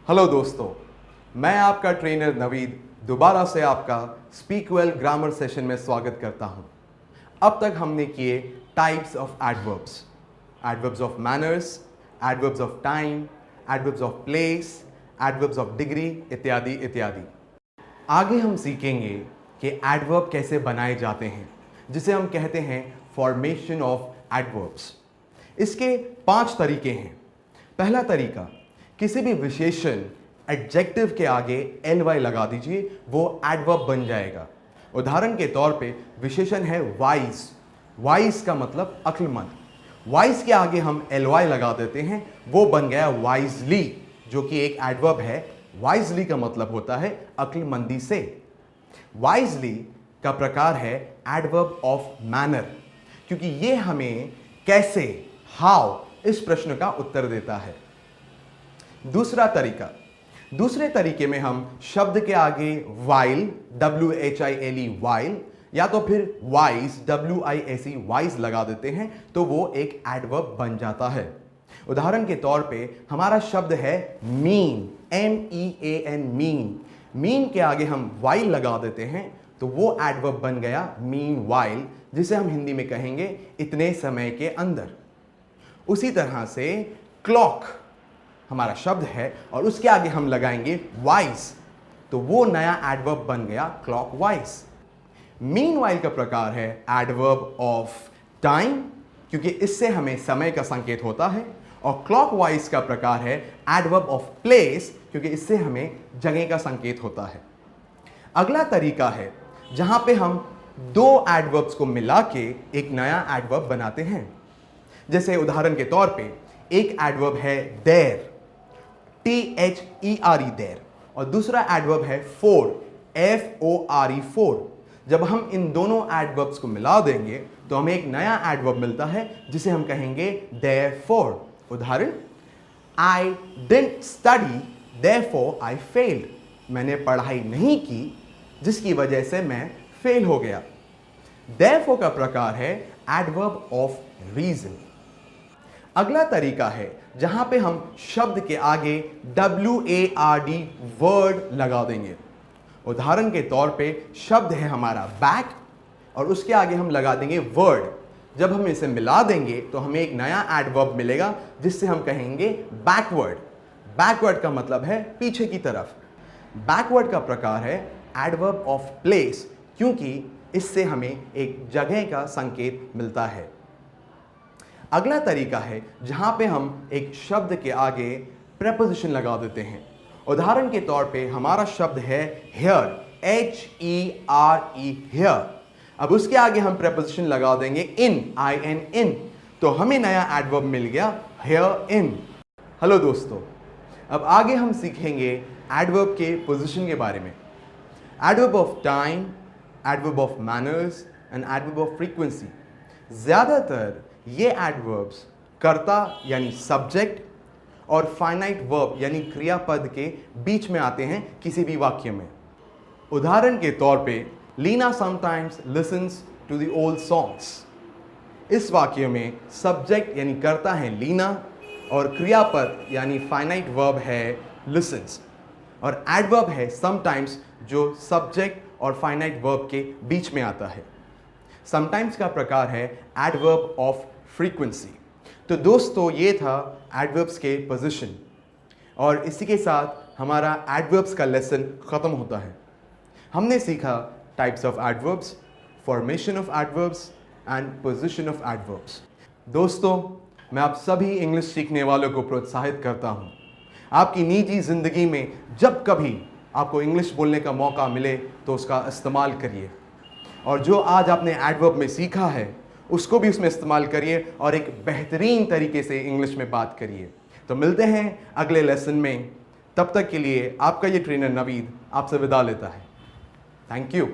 Hello दोस्तों, मैं आपका ट्रेनर नवीद दोबारा से आपका स्पीक वेल ग्रामर सेशन में स्वागत करता हूं। अब तक हमने किए types of adverbs, adverbs of manners, adverbs of time, adverbs of place, adverbs of degree इत्यादि इत्यादि। आगे हम सीखेंगे कि एडवर्ब कैसे बनाए जाते हैं, जिसे हम कहते हैं फॉर्मेशन ऑफ एडवर्ब्स। इसके 5 तरीके हैं। पहला तरीका, किसी भी विशेषण एडजेक्टिव के आगे ly लगा दीजिए, वो एडवर्ब बन जाएगा। उदाहरण के तौर पे विशेषण है वाइज। वाइज का मतलब अक्लमंद। वाइज के आगे हम ly लगा देते हैं, वो बन गया वाइजली, जो कि एक एडवर्ब है। वाइजली का मतलब होता है अक्लमंदी से। वाइजली का प्रकार है एडवर्ब ऑफ मैनर, क्योंकि ये हमें कैसे, हाउ, इस प्रश्न का उत्तर देता है। दूसरा तरीका, दूसरे तरीके में हम शब्द के आगे while, WHILE while, या तो फिर wise, WISE wise लगा देते हैं, तो वो एक एडवर्ब बन जाता है। उदाहरण के तौर पे हमारा शब्द है mean, MEAN mean। mean के आगे हम while लगा देते हैं, तो वो एडवर्ब बन गया meanwhile, जिसे हम हिंदी में कहेंगे इतने समय के अंदर। उसी तरह से क्लॉक हमारा शब्द है और उसके आगे हम लगाएंगे वाइज, तो वो नया एडवर्ब बन गया क्लॉकवाइज। मीनवाइल का प्रकार है एडवर्ब ऑफ टाइम, क्योंकि इससे हमें समय का संकेत होता है, और क्लॉकवाइज का प्रकार है एडवर्ब ऑफ प्लेस, क्योंकि इससे हमें जगह का संकेत होता है। अगला तरीका है जहां पे हम 2 एडवर्ब्स को मिला के एक नया एडवर्ब बनाते हैं। जैसे उदाहरण के तौर पे एक एडवर्ब है देयर, THERE देयर, और दूसरा एडवर्ब है फोर, FORE फोर। जब हम इन दोनों एडवर्ब्स को मिला देंगे तो हमें एक नया एडवर्ब मिलता है, जिसे हम कहेंगे therefore। उदाहरण, I didn't study therefore I failed। मैंने पढ़ाई नहीं की, जिसकी वजह से मैं फेल हो गया। therefore का प्रकार है एडवर्ब ऑफ रीजन। अगला तरीका है जहां पे हम शब्द के आगे WARD वर्ड लगा देंगे। उदाहरण के तौर पे शब्द है हमारा बैक और उसके आगे हम लगा देंगे वर्ड। जब हम इसे मिला देंगे तो हमें एक नया एडवर्ब मिलेगा, जिससे हम कहेंगे बैकवर्ड। बैकवर्ड का मतलब है पीछे की तरफ। बैकवर्ड का प्रकार है एडवर्ब ऑफ प्लेस, क्योंकि इससे हमें एक जगह का संकेत मिलता है। अगला तरीका है जहां पे हम एक शब्द के आगे प्रेपोजिशन लगा देते हैं। उदाहरण के तौर पे हमारा शब्द है हेयर, HERE हेयर। अब उसके आगे हम प्रेपोजिशन लगा देंगे इन, IN, तो हमें नया एडवर्ब मिल गया हेयर इन। हेलो दोस्तों, अब आगे हम सीखेंगे एडवर्ब के पोजीशन के बारे में। Adverb of time, adverb of manners and adverb of frequency. ज़्यादातर ये एडवर्ब्स कर्ता यानी सब्जेक्ट और फाइनाइट वर्ब यानी क्रियापद के बीच में आते हैं किसी भी वाक्य में। उदाहरण के तौर पे Leena sometimes listens to the old songs. इस वाक्य में सब्जेक्ट यानी कर्ता है लीना और क्रियापद यानी फाइनाइट वर्ब है लिसन्स, और एडवर्ब है समटाइम्स, जो सब्जेक्ट और फाइनाइट वर्ब के बीच में आता है। समटाइम्स का प्रकार है एडवर्ब ऑफ फ्रीक्वेंसी। तो दोस्तों, ये था एडवर्ब्स के पोजीशन, और इसी के साथ हमारा एडवर्ब्स का लेसन ख़त्म होता है। हमने सीखा types of adverbs, formation of adverbs and position of adverbs. दोस्तों, मैं आप सभी इंग्लिश सीखने वालों को प्रोत्साहित करता हूँ, आपकी निजी ज़िंदगी में जब कभी आपको इंग्लिश बोलने का मौका मिले तो उसका इस्तेमाल करिए, और जो आज आपने एडवर्ब में सीखा है उसको भी उसमें इस्तेमाल करिए और एक बेहतरीन तरीके से इंग्लिश में बात करिए। तो मिलते हैं अगले लेसन में। तब तक के लिए आपका ये ट्रेनर नवीद आपसे विदा लेता है। Thank you.